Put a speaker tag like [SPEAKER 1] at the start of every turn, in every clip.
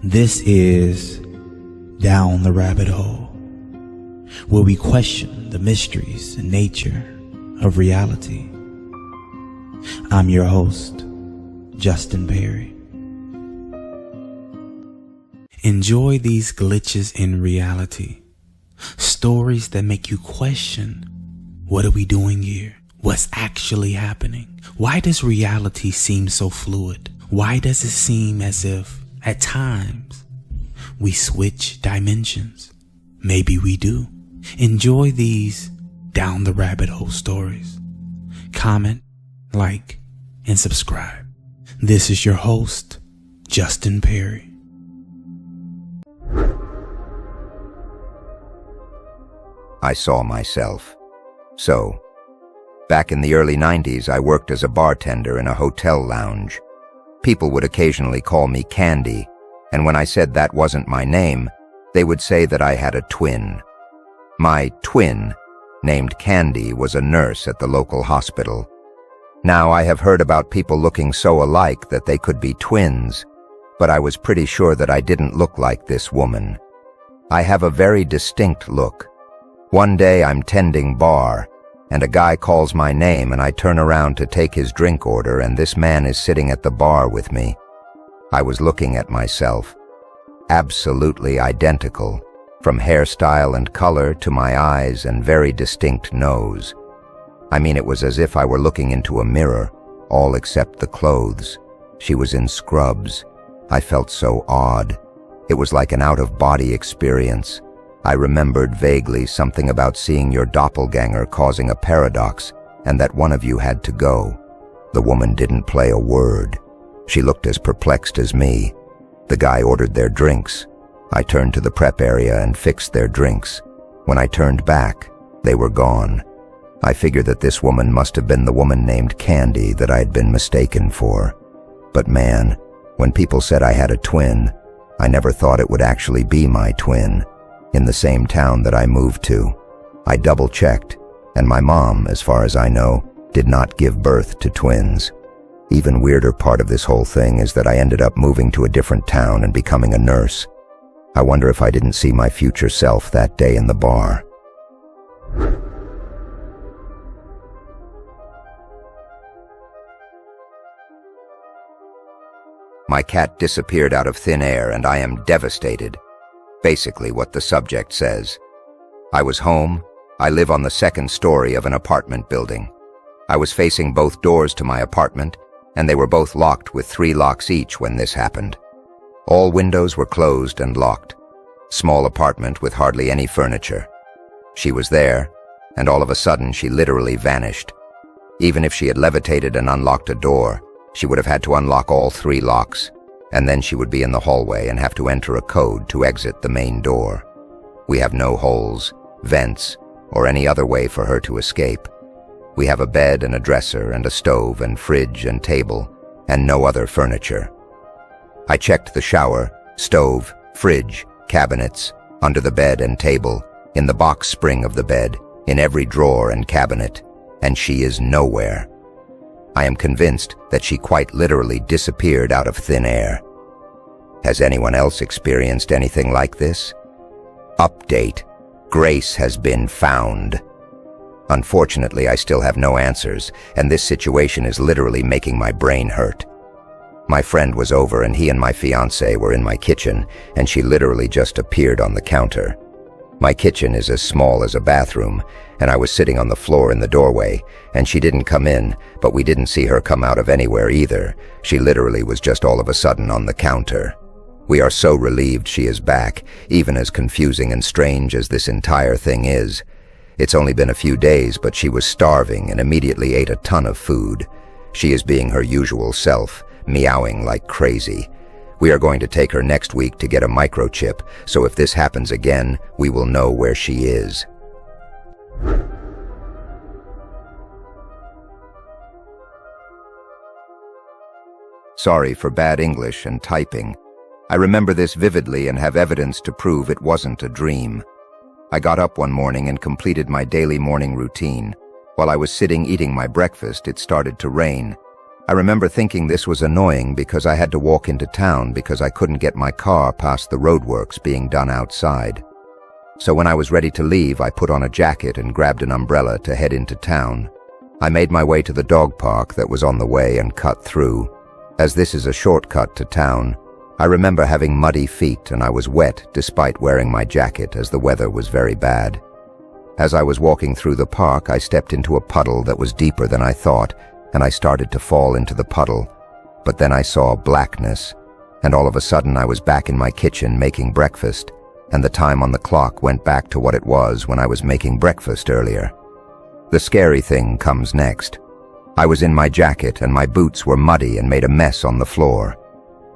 [SPEAKER 1] This is Down the Rabbit Hole, where we question the mysteries and nature of reality. I'm your host, Justin Perry. Enjoy these glitches in reality, stories that make you question, what are we doing here? What's actually happening? Why does reality seem so fluid? Why does it seem as if, at times, we switch dimensions? Maybe we do. Enjoy these Down the Rabbit Hole stories. Comment, like, and subscribe. This is your host, Justin Perry.
[SPEAKER 2] I saw myself. So, back in the early 90s, I worked as a bartender in a hotel lounge. People would occasionally call me Candy, and when I said that wasn't my name, they would say that I had a twin. My twin, named Candy, was a nurse at the local hospital. Now, I have heard about people looking so alike that they could be twins, but I was pretty sure that I didn't look like this woman. I have a very distinct look. One day I'm tending bar, and a guy calls my name, and I turn around to take his drink order, and this man is sitting at the bar with me. I was looking at myself. Absolutely identical, from hairstyle and color to my eyes and very distinct nose. I mean, it was as if I were looking into a mirror, all except the clothes. She was in scrubs. I felt so odd. It was like an out-of-body experience. I remembered vaguely something about seeing your doppelganger causing a paradox, and that one of you had to go. The woman didn't play a word. She looked as perplexed as me. The guy ordered their drinks. I turned to the prep area and fixed their drinks. When I turned back, they were gone. I figured that this woman must have been the woman named Candy that I had been mistaken for. But man, when people said I had a twin, I never thought it would actually be my twin. In the same town that I moved to. I double-checked, and my mom, as far as I know, did not give birth to twins. Even weirder part of this whole thing is that I ended up moving to a different town and becoming a nurse. I wonder if I didn't see my future self that day in the bar. My cat disappeared out of thin air, and I am devastated. Basically what the subject says. I was home. I live on the second story of an apartment building. I was facing both doors to my apartment, and they were both locked with 3 locks each when this happened. All windows were closed and locked. Small apartment with hardly any furniture. She was there, and all of a sudden she literally vanished. Even if she had levitated and unlocked a door, she would have had to unlock all 3 locks. And then she would be in the hallway and have to enter a code to exit the main door. We have no holes, vents, or any other way for her to escape. We have a bed and a dresser and a stove and fridge and table, and no other furniture. I checked the shower, stove, fridge, cabinets, under the bed and table, in the box spring of the bed, in every drawer and cabinet, and she is nowhere. I am convinced that she quite literally disappeared out of thin air. Has anyone else experienced anything like this? Update. Grace has been found. Unfortunately, I still have no answers, and this situation is literally making my brain hurt. My friend was over, and he and my fiancée were in my kitchen, and she literally just appeared on the counter. My kitchen is as small as a bathroom, and I was sitting on the floor in the doorway, and she didn't come in, but we didn't see her come out of anywhere either. She literally was just all of a sudden on the counter. We are so relieved she is back, even as confusing and strange as this entire thing is. It's only been a few days, but she was starving and immediately ate a ton of food. She is being her usual self, meowing like crazy. We are going to take her next week to get a microchip, so if this happens again, we will know where she is. Sorry for bad English and typing. I remember this vividly and have evidence to prove it wasn't a dream. I got up one morning and completed my daily morning routine. While I was sitting eating my breakfast, it started to rain. I remember thinking this was annoying because I had to walk into town because I couldn't get my car past the roadworks being done outside. So when I was ready to leave, I put on a jacket and grabbed an umbrella to head into town. I made my way to the dog park that was on the way and cut through. As this is a shortcut to town, I remember having muddy feet and I was wet despite wearing my jacket as the weather was very bad. As I was walking through the park, I stepped into a puddle that was deeper than I thought, and I started to fall into the puddle. But then I saw blackness, and all of a sudden I was back in my kitchen making breakfast, and the time on the clock went back to what it was when I was making breakfast earlier. The scary thing comes next. I was in my jacket and my boots were muddy and made a mess on the floor.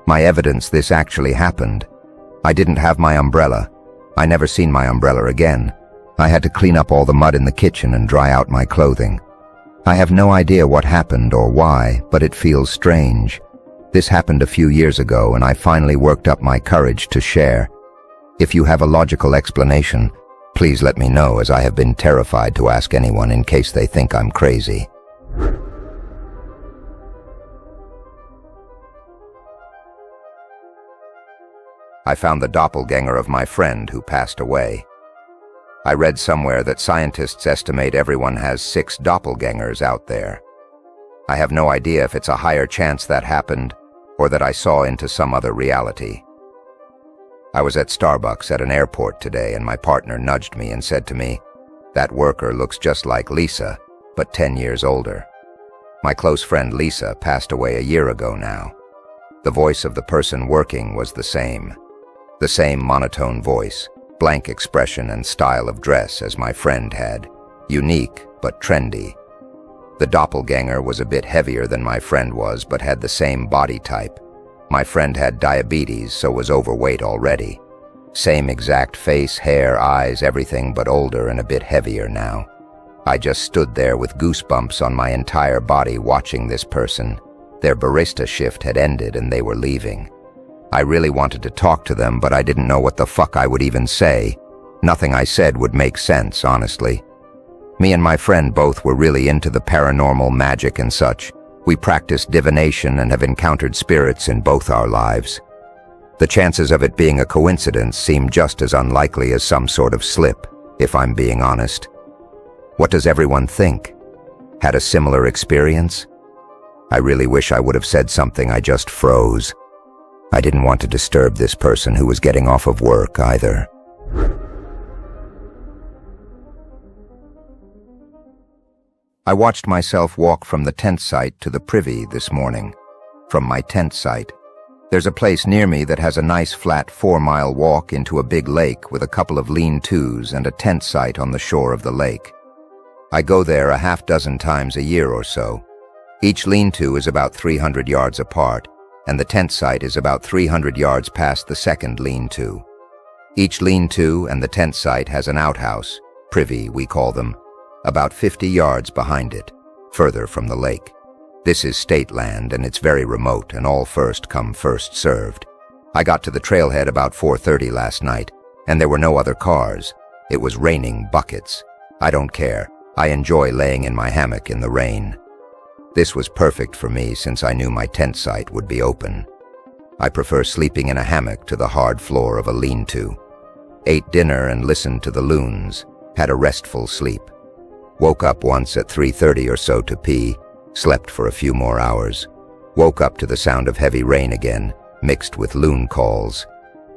[SPEAKER 2] My evidence this actually happened. I didn't have my umbrella. I never seen my umbrella again. I had to clean up all the mud in the kitchen and dry out my clothing. I have no idea what happened or why, but it feels strange. This happened a few years ago and I finally worked up my courage to share. If you have a logical explanation, please let me know, as I have been terrified to ask anyone in case they think I'm crazy. I found the doppelganger of my friend who passed away. I read somewhere that scientists estimate everyone has 6 doppelgangers out there. I have no idea if it's a higher chance that happened or that I saw into some other reality. I was at Starbucks at an airport today and my partner nudged me and said to me, "That worker looks just like Lisa, but 10 years older." My close friend Lisa passed away a year ago now. The voice of the person working was the same. The same monotone voice, blank expression and style of dress as my friend had, unique but trendy. The doppelganger was a bit heavier than my friend was, but had the same body type. My friend had diabetes, so was overweight already. Same exact face, hair, eyes, everything, but older and a bit heavier now. I just stood there with goosebumps on my entire body watching this person. Their barista shift had ended and they were leaving. I really wanted to talk to them, but I didn't know what the fuck I would even say. Nothing I said would make sense, honestly. Me and my friend both were really into the paranormal, magic and such. We practiced divination and have encountered spirits in both our lives. The chances of it being a coincidence seem just as unlikely as some sort of slip, if I'm being honest. What does everyone think? Had a similar experience? I really wish I would have said something. I just froze. I didn't want to disturb this person who was getting off of work either. I watched myself walk from the tent site to the privy this morning. From my tent site. There's a place near me that has a nice flat 4-mile walk into a big lake with a couple of lean-tos and a tent site on the shore of the lake. I go there a half dozen times a year or so. Each lean-to is about 300 yards apart, and the tent site is about 300 yards past the second lean-to. Each lean-to and the tent site has an outhouse, privy we call them, about 50 yards behind it, further from the lake. This is state land and it's very remote and all first come first served. I got to the trailhead about 4:30 last night, and there were no other cars. It was raining buckets. I don't care. I enjoy laying in my hammock in the rain. This was perfect for me since I knew my tent site would be open. I prefer sleeping in a hammock to the hard floor of a lean-to. Ate dinner and listened to the loons. Had a restful sleep. Woke up once at 3:30 or so to pee. Slept for a few more hours. Woke up to the sound of heavy rain again, mixed with loon calls.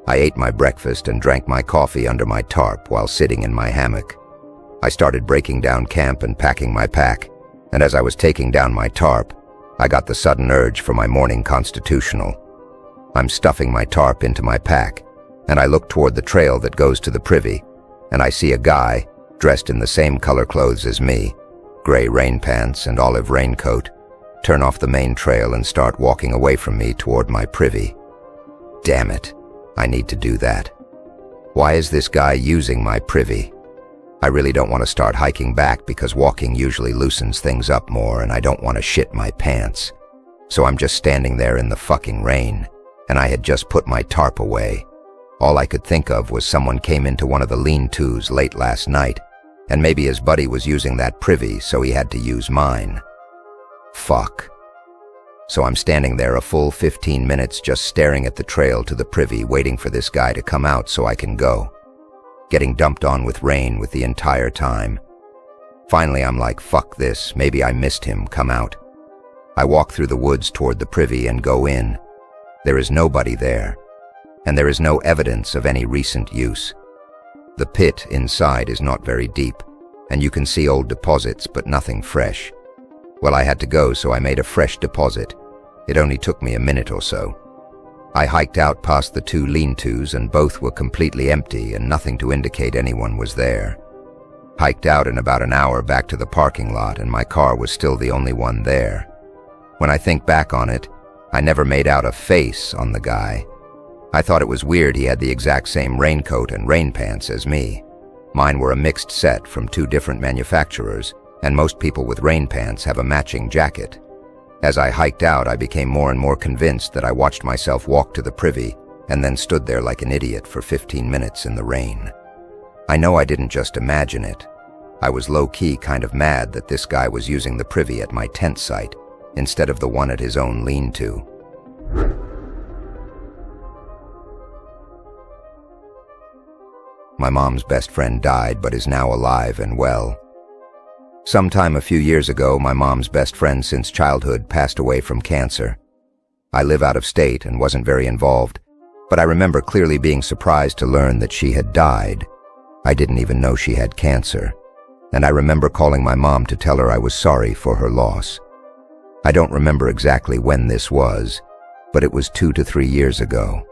[SPEAKER 2] I ate my breakfast and drank my coffee under my tarp while sitting in my hammock. I started breaking down camp and packing my pack. And as I was taking down my tarp, I got the sudden urge for my morning constitutional. I'm stuffing my tarp into my pack, and I look toward the trail that goes to the privy, and I see a guy, dressed in the same color clothes as me, gray rain pants and olive raincoat, turn off the main trail and start walking away from me toward my privy. Damn it, I need to do that. Why is this guy using my privy? I really don't want to start hiking back because walking usually loosens things up more and I don't want to shit my pants. So I'm just standing there in the fucking rain, and I had just put my tarp away. All I could think of was someone came into one of the lean-tos late last night, and maybe his buddy was using that privy so he had to use mine. Fuck. So I'm standing there a full 15 minutes just staring at the trail to the privy, waiting for this guy to come out so I can go. Getting dumped on with rain with the entire time. Finally, I'm like, fuck this, maybe I missed him, come out. I walk through the woods toward the privy and go in. There is nobody there, and there is no evidence of any recent use. The pit inside is not very deep, and you can see old deposits, but nothing fresh. Well, I had to go, so I made a fresh deposit. It only took me a minute or so. I hiked out past the 2 lean-tos, and both were completely empty and nothing to indicate anyone was there. Hiked out in about an hour back to the parking lot, and my car was still the only one there. When I think back on it, I never made out a face on the guy. I thought it was weird he had the exact same raincoat and rain pants as me. Mine were a mixed set from 2 different manufacturers, and most people with rain pants have a matching jacket. As I hiked out, I became more and more convinced that I watched myself walk to the privy and then stood there like an idiot for 15 minutes in the rain. I know I didn't just imagine it. I was low-key kind of mad that this guy was using the privy at my tent site instead of the one at his own lean-to. My mom's best friend died but is now alive and well. Sometime a few years ago, my mom's best friend since childhood passed away from cancer. I live out of state and wasn't very involved, but I remember clearly being surprised to learn that she had died. I didn't even know she had cancer, and I remember calling my mom to tell her I was sorry for her loss. I don't remember exactly when this was, but it was 2 to 3 years ago.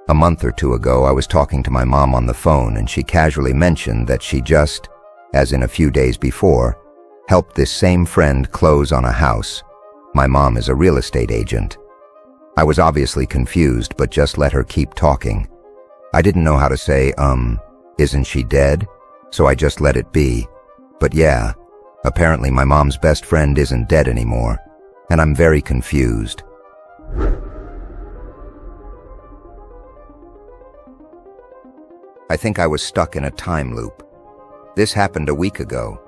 [SPEAKER 2] A month or 2 ago, I was talking to my mom on the phone, and she casually mentioned that she just, as in a few days before, helped this same friend close on a house. My mom is a real estate agent. I was obviously confused, but just let her keep talking. I didn't know how to say, isn't she dead? So I just let it be. But yeah, apparently my mom's best friend isn't dead anymore, and I'm very confused. I think I was stuck in a time loop. This happened a week ago.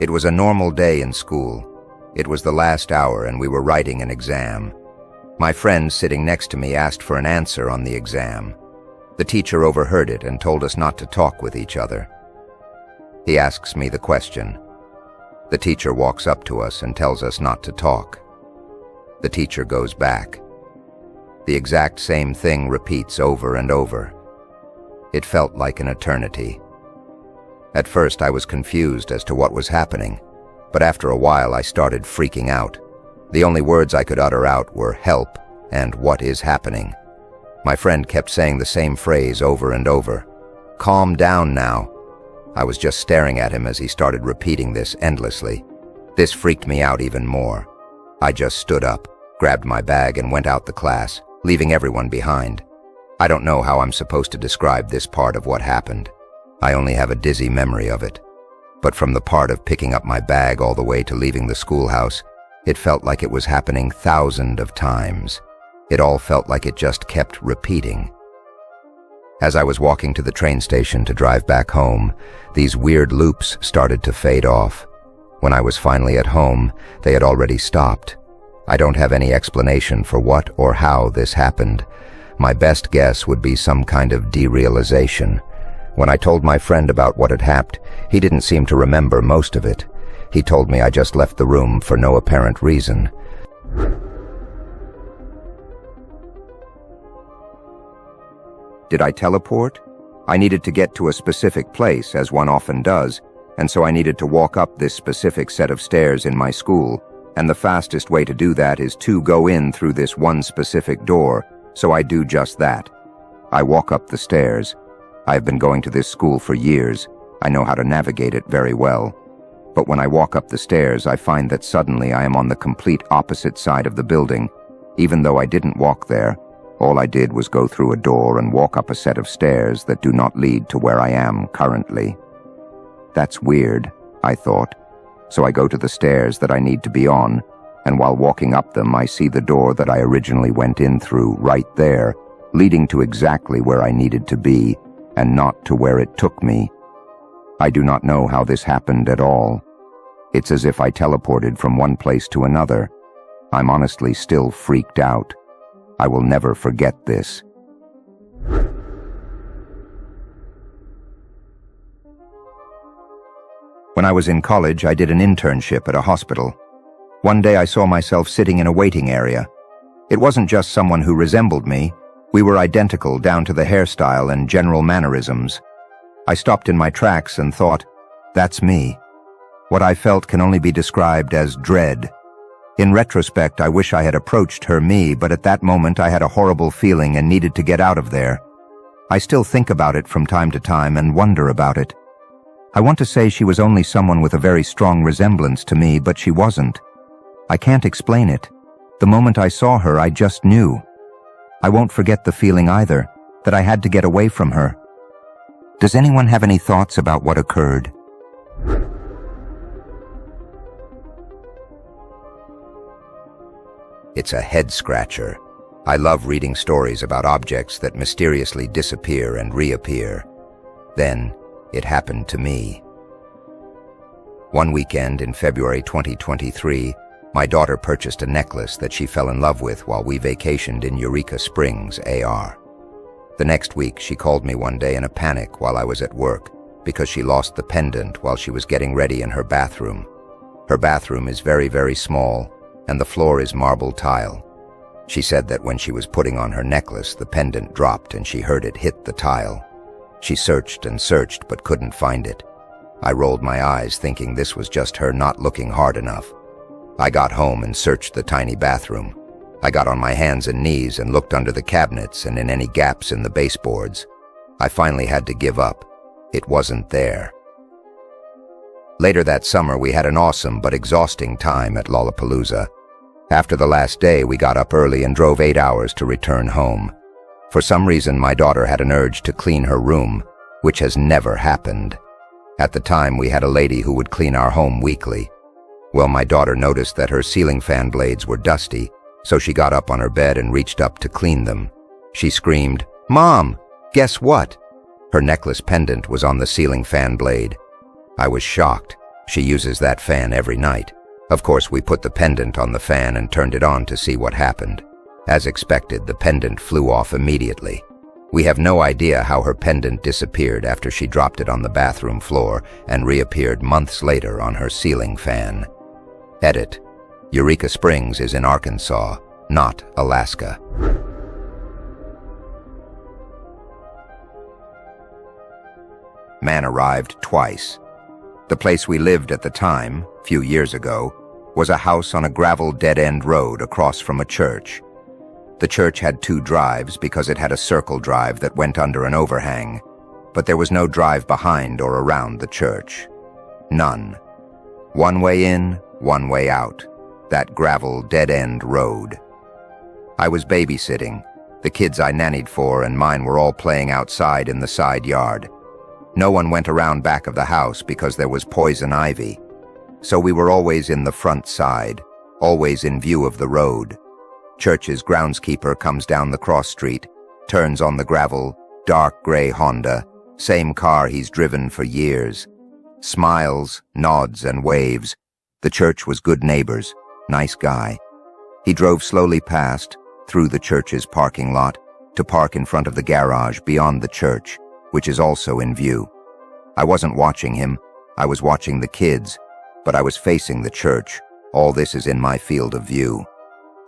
[SPEAKER 2] It was a normal day in school. It was the last hour and we were writing an exam. My friend sitting next to me asked for an answer on the exam. The teacher overheard it and told us not to talk with each other. He asks me the question. The teacher walks up to us and tells us not to talk. The teacher goes back. The exact same thing repeats over and over. It felt like an eternity. At first I was confused as to what was happening, but after a while I started freaking out. The only words I could utter out were help and what is happening. My friend kept saying the same phrase over and over. Calm down now. I was just staring at him as he started repeating this endlessly. This freaked me out even more. I just stood up, grabbed my bag and went out the class, leaving everyone behind. I don't know how I'm supposed to describe this part of what happened. I only have a dizzy memory of it. But from the part of picking up my bag all the way to leaving the schoolhouse, it felt like it was happening thousands of times. It all felt like it just kept repeating. As I was walking to the train station to drive back home, these weird loops started to fade off. When I was finally at home, they had already stopped. I don't have any explanation for what or how this happened. My best guess would be some kind of derealization. When I told my friend about what had happened, he didn't seem to remember most of it. He told me I just left the room for no apparent reason. Did I teleport? I needed to get to a specific place, as one often does, and so I needed to walk up this specific set of stairs in my school, and the fastest way to do that is to go in through this one specific door, so I do just that. I walk up the stairs. I have been going to this school for years. I know how to navigate it very well. But when I walk up the stairs, I find that suddenly I am on the complete opposite side of the building. Even though I didn't walk there, all I did was go through a door and walk up a set of stairs that do not lead to where I am currently. That's weird, I thought. So I go to the stairs that I need to be on, and while walking up them, I see the door that I originally went in through right there, leading to exactly where I needed to be, and not to where it took me. I do not know how this happened at all. It's as if I teleported from one place to another. I'm honestly still freaked out. I will never forget this. When I was in college, I did an internship at a hospital. One day I saw myself sitting in a waiting area. It wasn't just someone who resembled me. We were identical down to the hairstyle and general mannerisms. I stopped in my tracks and thought, that's me. What I felt can only be described as dread. In retrospect, I wish I had approached her me, but at that moment I had a horrible feeling and needed to get out of there. I still think about it from time to time and wonder about it. I want to say she was only someone with a very strong resemblance to me, but she wasn't. I can't explain it. The moment I saw her, I just knew. I won't forget the feeling either, that I had to get away from her. Does anyone have any thoughts about what occurred? It's a head-scratcher. I love reading stories about objects that mysteriously disappear and reappear. Then, it happened to me. One weekend in February 2023, my daughter purchased a necklace that she fell in love with while we vacationed in Eureka Springs, AR. The next week, she called me one day in a panic while I was at work because she lost the pendant while she was getting ready in her bathroom. Her bathroom is very, very small, and the floor is marble tile. She said that when she was putting on her necklace, the pendant dropped and she heard it hit the tile. She searched and searched but couldn't find it. I rolled my eyes thinking this was just her not looking hard enough. I got home and searched the tiny bathroom. I got on my hands and knees and looked under the cabinets and in any gaps in the baseboards. I finally had to give up. It wasn't there. Later that summer, we had an awesome but exhausting time at Lollapalooza. After the last day, we got up early and drove 8 hours to return home. For some reason, my daughter had an urge to clean her room, which has never happened. At the time, we had a lady who would clean our home weekly. Well, my daughter noticed that her ceiling fan blades were dusty, so she got up on her bed and reached up to clean them. She screamed, "Mom, guess what?" Her necklace pendant was on the ceiling fan blade. I was shocked. She uses that fan every night. Of course, we put the pendant on the fan and turned it on to see what happened. As expected, the pendant flew off immediately. We have no idea how her pendant disappeared after she dropped it on the bathroom floor and reappeared months later on her ceiling fan. Edit: Eureka Springs is in Arkansas, not Alaska. Man arrived twice. The place we lived at the time, few years ago, was a house on a gravel dead-end road across from a church. The church had 2 drives because it had a circle drive that went under an overhang, but there was no drive behind or around the church. None. One way in, one way out. That gravel dead-end road. I was babysitting. The kids I nannied for and mine were all playing outside in the side yard. No one went around back of the house because there was poison ivy. So we were always in the front side, always in view of the road. Church's groundskeeper comes down the cross street, turns on the gravel, dark gray Honda, same car he's driven for years. Smiles, nods, and waves. The church was good neighbors, nice guy. He drove slowly past, through the church's parking lot, to park in front of the garage beyond the church, which is also in view. I wasn't watching him, I was watching the kids, but I was facing the church. All this is in my field of view.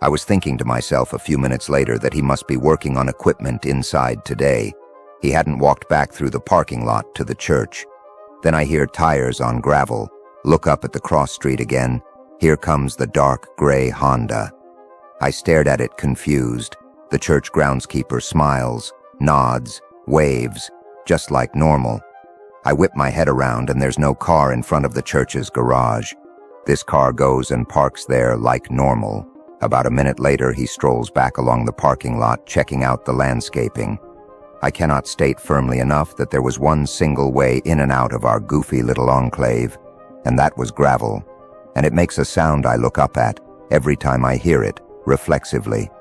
[SPEAKER 2] I was thinking to myself a few minutes later that he must be working on equipment inside today. He hadn't walked back through the parking lot to the church. Then I hear tires on gravel. Look up at the cross street again. Here comes the dark gray Honda. I stared at it confused. The church groundskeeper smiles, nods, waves, just like normal. I whip my head around and there's no car in front of the church's garage. This car goes and parks there like normal. About a minute later, he strolls back along the parking lot, checking out the landscaping. I cannot state firmly enough that there was one single way in and out of our goofy little enclave, and that was gravel. And it makes a sound I look up at every time I hear it, reflexively.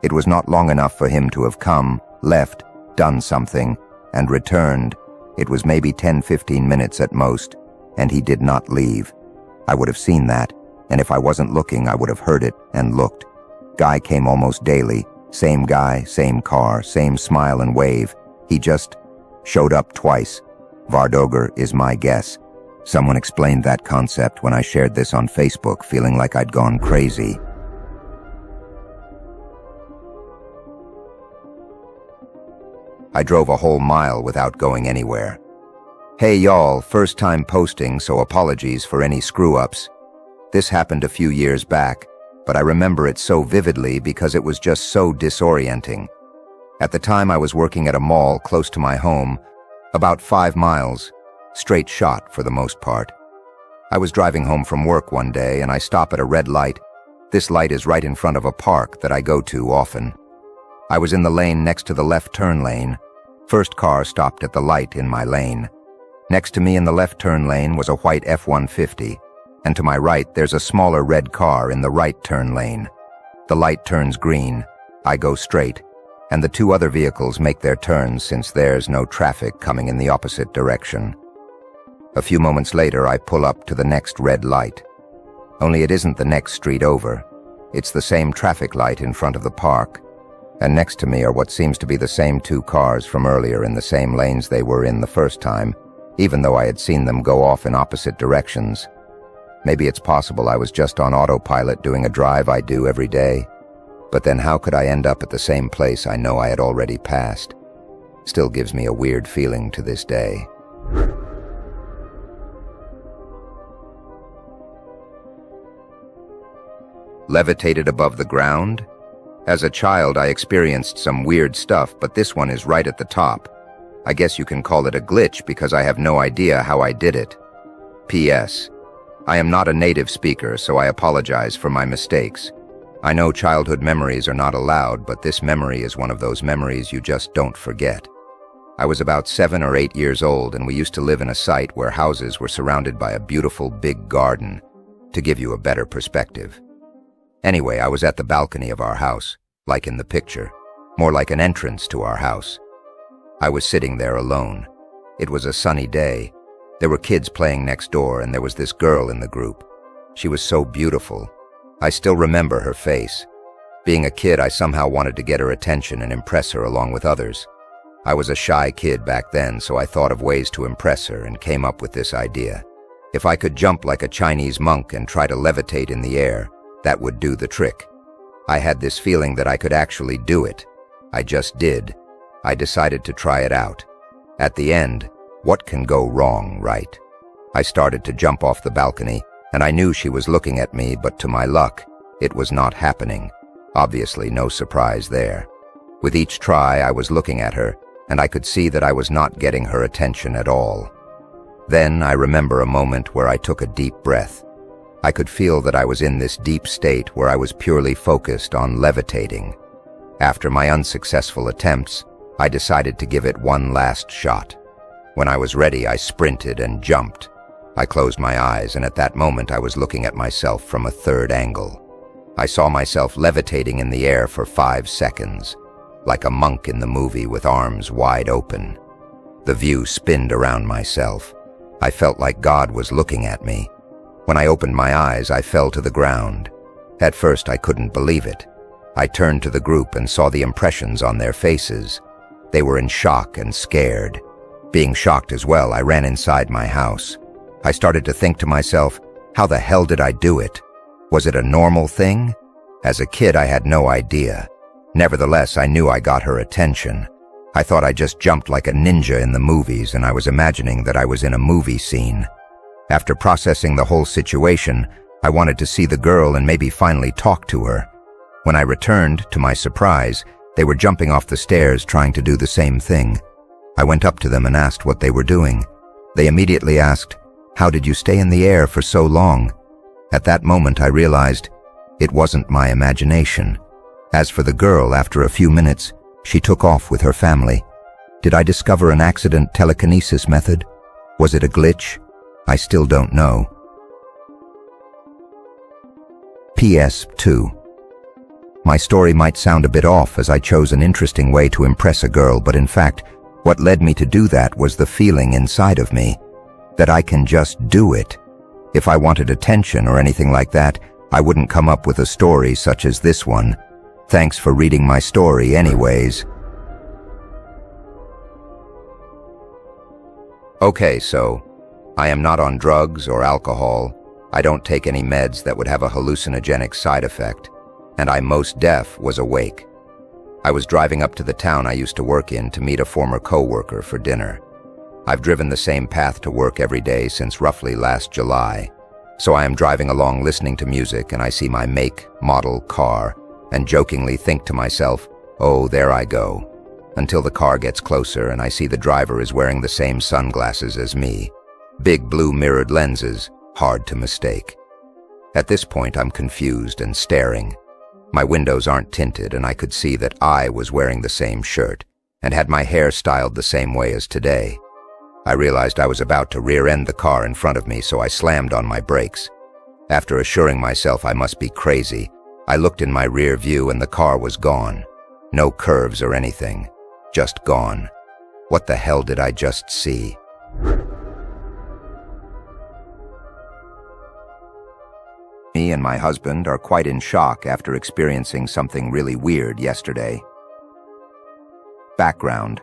[SPEAKER 2] It was not long enough for him to have come, left, done something, and returned. It was maybe 10-15 minutes at most, and he did not leave. I would have seen that. and if I wasn't looking, I would have heard it and looked. Guy came almost daily. Same guy, same car, same smile and wave. He just showed up twice. Vardoger is my guess. Someone explained that concept when I shared this on Facebook, feeling like I'd gone crazy. I drove a whole mile without going anywhere. Hey y'all, first time posting, so apologies for any screw-ups. This happened a few years back, but I remember it so vividly because it was just so disorienting. At the time I was working at a mall close to my home, about 5 miles, straight shot for the most part. I was driving home from work one day and I stop at a red light. This light is right in front of a park that I go to often. I was in the lane next to the left turn lane. First car stopped at the light in my lane. Next to me in the left turn lane was a white F-150, and to my right there's a smaller red car in the right turn lane. The light turns green, I go straight, and the 2 other vehicles make their turns since there's no traffic coming in the opposite direction. A few moments later I pull up to the next red light. Only it isn't the next street over. It's the same traffic light in front of the park, and next to me are what seems to be the same 2 cars from earlier in the same lanes they were in the first time, even though I had seen them go off in opposite directions. Maybe it's possible I was just on autopilot doing a drive I do every day. But then how could I end up at the same place I know I had already passed? Still gives me a weird feeling to this day. Levitated above the ground? As a child, I experienced some weird stuff, but this one is right at the top. I guess you can call it a glitch because I have no idea how I did it. P.S. I am not a native speaker, so I apologize for my mistakes. I know childhood memories are not allowed, but this memory is one of those memories you just don't forget. I was about 7 or 8 years old, and we used to live in a site where houses were surrounded by a beautiful big garden, to give you a better perspective. Anyway, I was at the balcony of our house, like in the picture, more like an entrance to our house. I was sitting there alone. It was a sunny day. There were kids playing next door, and there was this girl in the group. She was so beautiful. I still remember her face. Being a kid, I somehow wanted to get her attention and impress her along with others. I was a shy kid back then, so I thought of ways to impress her and came up with this idea. If I could jump like a Chinese monk and try to levitate in the air, that would do the trick. I had this feeling that I could actually do it. I just did. I decided to try it out. At the end, what can go wrong, right? I started to jump off the balcony, and I knew she was looking at me, but to my luck, it was not happening. Obviously, no surprise there. With each try, I was looking at her, and I could see that I was not getting her attention at all. Then I remember a moment where I took a deep breath. I could feel that I was in this deep state where I was purely focused on levitating. After my unsuccessful attempts, I decided to give it one last shot. When I was ready, I sprinted and jumped. I closed my eyes, and at that moment I was looking at myself from a third angle. I saw myself levitating in the air for 5 seconds, like a monk in the movie with arms wide open. The view spinned around myself. I felt like God was looking at me. When I opened my eyes, I fell to the ground. At first, I couldn't believe it. I turned to the group and saw the impressions on their faces. They were in shock and scared. Being shocked as well, I ran inside my house. I started to think to myself, how the hell did I do it? Was it a normal thing? As a kid, I had no idea. Nevertheless, I knew I got her attention. I thought I just jumped like a ninja in the movies, and I was imagining that I was in a movie scene. After processing the whole situation, I wanted to see the girl and maybe finally talk to her. When I returned, to my surprise, they were jumping off the stairs trying to do the same thing. I went up to them and asked what they were doing. They immediately asked, "How did you stay in the air for so long?" At that moment I realized it wasn't my imagination. As for the girl, after a few minutes, she took off with her family. Did I discover an accident telekinesis method? Was it a glitch? I still don't know. PS 2. My story might sound a bit off as I chose an interesting way to impress a girl, but in fact, what led me to do that was the feeling inside of me that I can just do it. If I wanted attention or anything like that, I wouldn't come up with a story such as this one. Thanks for reading my story anyways. Okay, so I am not on drugs or alcohol. I don't take any meds that would have a hallucinogenic side effect, and I most def was awake. I was driving up to the town I used to work in to meet a former co-worker for dinner. I've driven the same path to work every day since roughly last July, so I am driving along listening to music and I see my make, model, car, and jokingly think to myself, oh, there I go, until the car gets closer and I see the driver is wearing the same sunglasses as me. Big blue mirrored lenses, hard to mistake. At this point, I'm confused and staring. My windows aren't tinted and I could see that I was wearing the same shirt and had my hair styled the same way as today. I realized I was about to rear-end the car in front of me, so I slammed on my brakes. After assuring myself I must be crazy, I looked in my rear view and the car was gone. No curves or anything, just gone. What the hell did I just see? Me and my husband are quite in shock after experiencing something really weird yesterday. Background.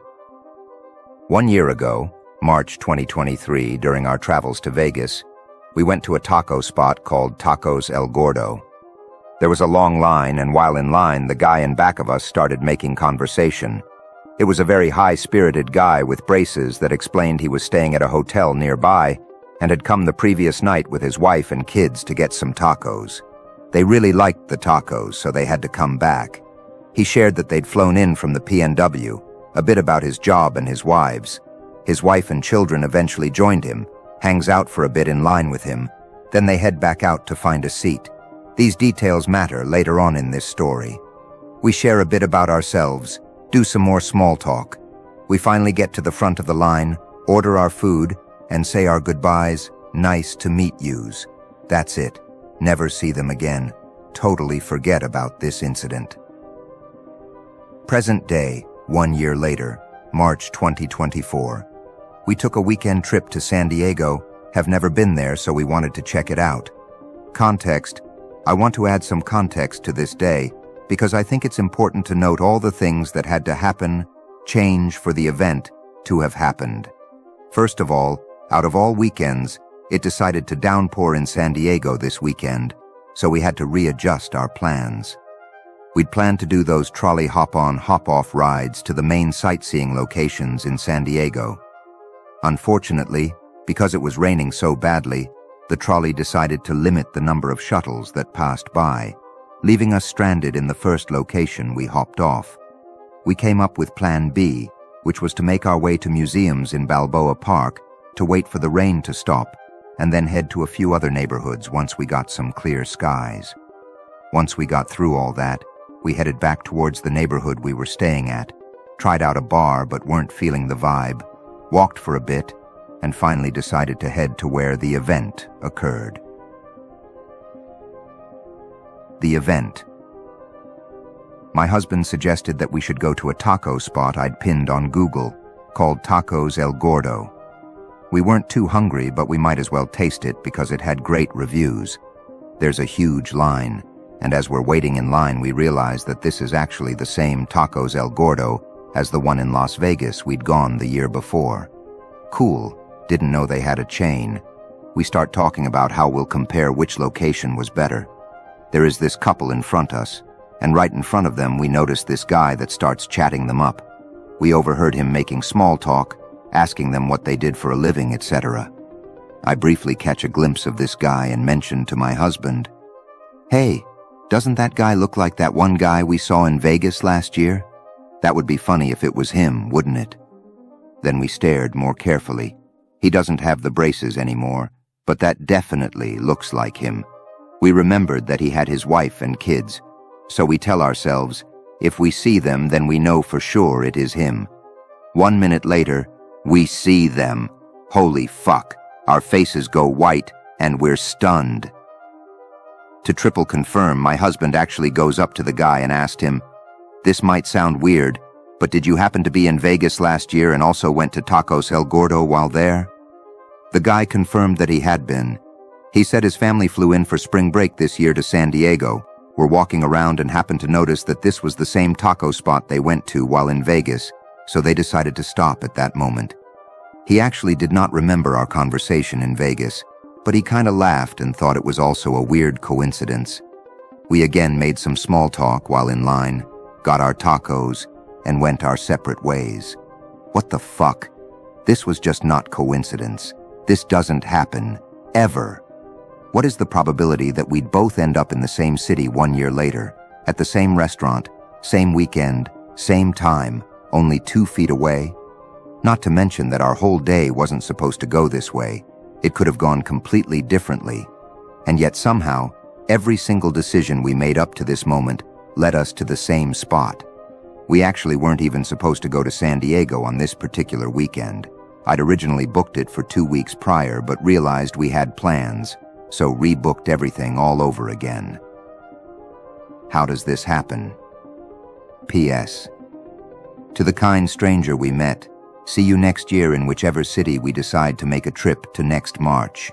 [SPEAKER 2] 1 year ago, March 2023, during our travels to Vegas, we went to a taco spot called Tacos El Gordo. There was a long line, and while in line, the guy in back of us started making conversation. It was a very high-spirited guy with braces that explained he was staying at a hotel nearby and had come the previous night with his wife and kids to get some tacos. They really liked the tacos, so they had to come back. He shared that they'd flown in from the PNW, a bit about his job and his wives. His wife and children eventually joined him, hangs out for a bit in line with him, then they head back out to find a seat. These details matter later on in this story. We share a bit about ourselves, do some more small talk. We finally get to the front of the line, order our food, and say our goodbyes, nice to meet yous. That's it. Never see them again. Totally forget about this incident. Present day, 1 year later, March 2024. We took a weekend trip to San Diego, have never been there, so we wanted to check it out. Context. I want to add some context to this day because I think it's important to note all the things that had to happen, change for the event to have happened. First of all, out of all weekends, it decided to downpour in San Diego this weekend, so we had to readjust our plans. We'd planned to do those trolley hop-on, hop-off rides to the main sightseeing locations in San Diego. Unfortunately, because it was raining so badly, the trolley decided to limit the number of shuttles that passed by, leaving us stranded in the first location we hopped off. We came up with Plan B, which was to make our way to museums in Balboa Park to wait for the rain to stop, and then head to a few other neighborhoods once we got some clear skies. Once we got through all that, we headed back towards the neighborhood we were staying at, tried out a bar but weren't feeling the vibe, walked for a bit, and finally decided to head to where the event occurred. The event. My husband suggested that we should go to a taco spot I'd pinned on Google, called Tacos El Gordo. We weren't too hungry, but we might as well taste it because it had great reviews. There's a huge line, and as we're waiting in line, we realize that this is actually the same Tacos El Gordo as the one in Las Vegas we'd gone the year before. Cool, didn't know they had a chain. We start talking about how we'll compare which location was better. There is this couple in front us, and right in front of them we notice this guy that starts chatting them up. We overheard him making small talk, asking them what they did for a living, etc. I briefly catch a glimpse of this guy and mention to my husband, "Hey, doesn't that guy look like that one guy we saw in Vegas last year? That would be funny if it was him, wouldn't it?" Then we stared more carefully. He doesn't have the braces anymore, but that definitely looks like him. We remembered that he had his wife and kids, so we tell ourselves, if we see them, then we know for sure it is him. 1 minute later, we see them. Holy fuck. Our faces go white, and we're stunned. To triple confirm, my husband actually goes up to the guy and asked him, "This might sound weird, but did you happen to be in Vegas last year and also went to Tacos El Gordo while there?" The guy confirmed that he had been. He said his family flew in for spring break this year to San Diego, were walking around and happened to notice that this was the same taco spot they went to while in Vegas, so they decided to stop at that moment. He actually did not remember our conversation in Vegas, but he kinda laughed and thought it was also a weird coincidence. We again made some small talk while in line, got our tacos, and went our separate ways. What the fuck? This was just not coincidence. This doesn't happen. Ever. What is the probability that we'd both end up in the same city 1 year later, at the same restaurant, same weekend, same time, only 2 feet away? Not to mention that our whole day wasn't supposed to go this way. It could have gone completely differently. And yet somehow, every single decision we made up to this moment led us to the same spot. We actually weren't even supposed to go to San Diego on this particular weekend. I'd originally booked it for 2 weeks prior, but realized we had plans, so rebooked everything all over again. How does this happen? P.S. To the kind stranger we met, see you next year in whichever city we decide to make a trip to next March.